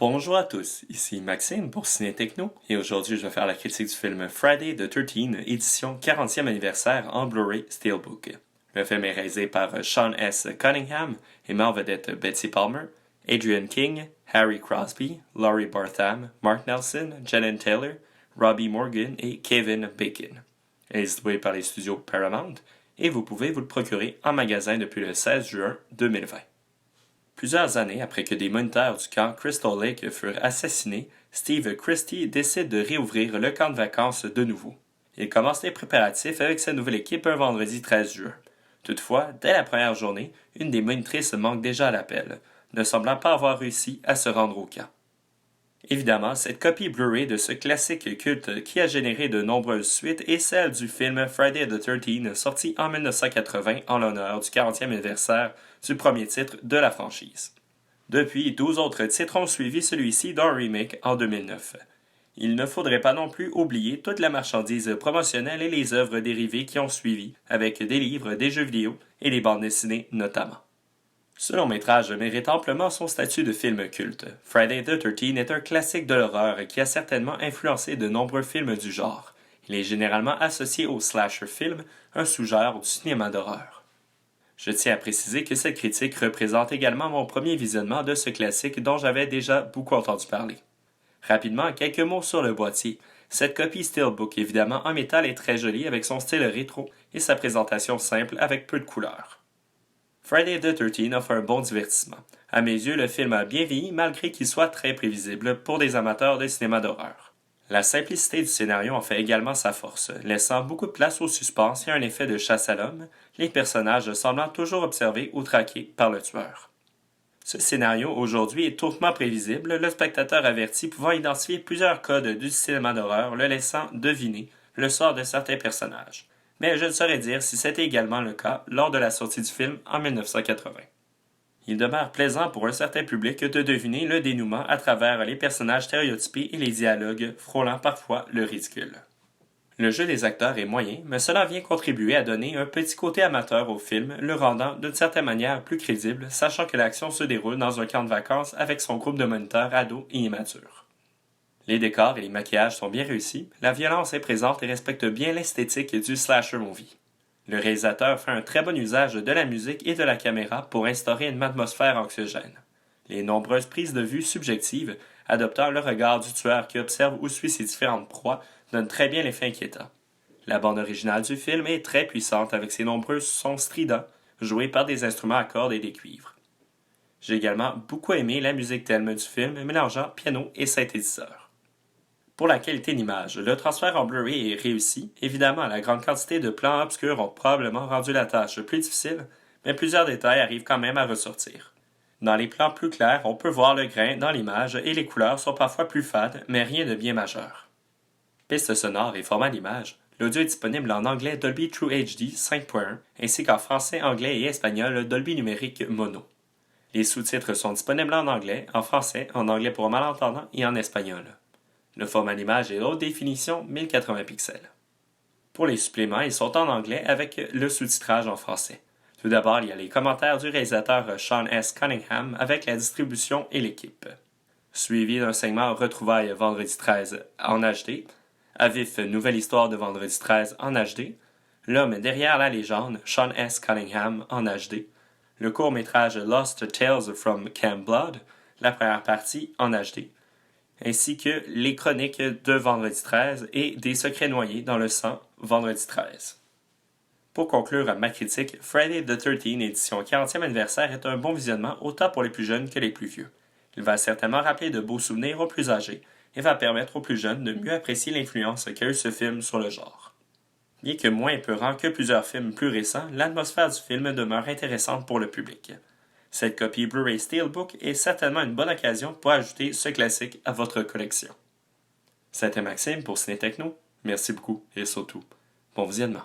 Bonjour à tous, ici Maxime pour Ciné Techno et aujourd'hui je vais faire la critique du film Friday the 13th, édition 40e anniversaire en Blu-ray Steelbook. Le film est réalisé par Sean S. Cunningham et met en vedette Betsy Palmer, Adrian King, Harry Crosby, Laurie Bartham, Mark Nelson, Jenon Taylor, Robbie Morgan et Kevin Bacon. Elle est distribuée par les studios Paramount et vous pouvez vous le procurer en magasin depuis le 16 juin 2020. Plusieurs années après que des moniteurs du camp Crystal Lake furent assassinés, Steve Christie décide de réouvrir le camp de vacances de nouveau. Il commence les préparatifs avec sa nouvelle équipe un vendredi 13 juin. Toutefois, dès la première journée, une des monitrices manque déjà à l'appel, ne semblant pas avoir réussi à se rendre au camp. Évidemment, cette copie Blu-ray de ce classique culte qui a généré de nombreuses suites est celle du film Friday the 13th, sorti en 1980 en l'honneur du 40e anniversaire du premier titre de la franchise. Depuis, 12 autres titres ont suivi celui-ci d'un remake en 2009. Il ne faudrait pas non plus oublier toute la marchandise promotionnelle et les œuvres dérivées qui ont suivi, avec des livres, des jeux vidéo et des bandes dessinées notamment. Ce long-métrage mérite amplement son statut de film culte. Friday the 13th est un classique de l'horreur qui a certainement influencé de nombreux films du genre. Il est généralement associé au slasher film, un sous-genre du cinéma d'horreur. Je tiens à préciser que cette critique représente également mon premier visionnement de ce classique dont j'avais déjà beaucoup entendu parler. Rapidement, quelques mots sur le boîtier. Cette copie Steelbook évidemment en métal est très jolie avec son style rétro et sa présentation simple avec peu de couleurs. Friday the 13th offre un bon divertissement. À mes yeux, le film a bien vieilli malgré qu'il soit très prévisible pour des amateurs de cinéma d'horreur. La simplicité du scénario en fait également sa force, laissant beaucoup de place au suspense et un effet de chasse à l'homme, les personnages semblant toujours observés ou traqués par le tueur. Ce scénario aujourd'hui est hautement prévisible, le spectateur averti pouvant identifier plusieurs codes du cinéma d'horreur, le laissant deviner le sort de certains personnages. Mais je ne saurais dire si c'était également le cas lors de la sortie du film en 1980. Il demeure plaisant pour un certain public de deviner le dénouement à travers les personnages stéréotypés et les dialogues frôlant parfois le ridicule. Le jeu des acteurs est moyen, mais cela vient contribuer à donner un petit côté amateur au film, le rendant d'une certaine manière plus crédible, sachant que l'action se déroule dans un camp de vacances avec son groupe de moniteurs ados et immatures. Les décors et les maquillages sont bien réussis, la violence est présente et respecte bien l'esthétique du slasher movie. Le réalisateur fait un très bon usage de la musique et de la caméra pour instaurer une atmosphère anxiogène. Les nombreuses prises de vue subjectives, adoptant le regard du tueur qui observe ou suit ses différentes proies, donnent très bien l'effet inquiétant. La bande originale du film est très puissante avec ses nombreux sons stridents, joués par des instruments à cordes et des cuivres. J'ai également beaucoup aimé la musique thème du film, mélangeant piano et synthétiseur. Pour la qualité d'image, le transfert en Blu-ray est réussi. Évidemment, la grande quantité de plans obscurs ont probablement rendu la tâche plus difficile, mais plusieurs détails arrivent quand même à ressortir. Dans les plans plus clairs, on peut voir le grain dans l'image et les couleurs sont parfois plus fades, mais rien de bien majeur. Piste sonore et format d'image, l'audio est disponible en anglais Dolby True HD 5.1 ainsi qu'en français, anglais et espagnol Dolby numérique mono. Les sous-titres sont disponibles en anglais pour malentendants et en espagnol. Le format d'image est haute définition 1080 pixels. Pour les suppléments, ils sont en anglais avec le sous-titrage en français. Tout d'abord, il y a les commentaires du réalisateur Sean S. Cunningham avec la distribution et l'équipe. Suivi d'un segment Retrouvailles Vendredi 13 en HD, à vif Nouvelle histoire de Vendredi 13 en HD, L'homme derrière la légende, Sean S. Cunningham en HD, le court-métrage Lost Tales from Camp Blood, la première partie en HD, ainsi que les chroniques de Vendredi 13 et des secrets noyés dans le sang Vendredi 13. Pour conclure ma critique, Friday the 13th édition 40e anniversaire est un bon visionnement autant pour les plus jeunes que les plus vieux. Il va certainement rappeler de beaux souvenirs aux plus âgés et va permettre aux plus jeunes de mieux apprécier l'influence qu'a eu ce film sur le genre. Bien que moins épeurant que plusieurs films plus récents, l'atmosphère du film demeure intéressante pour le public. Cette copie Blu-ray Steelbook est certainement une bonne occasion pour ajouter ce classique à votre collection. C'était Maxime pour Ciné Techno. Merci beaucoup et surtout, bon visionnement.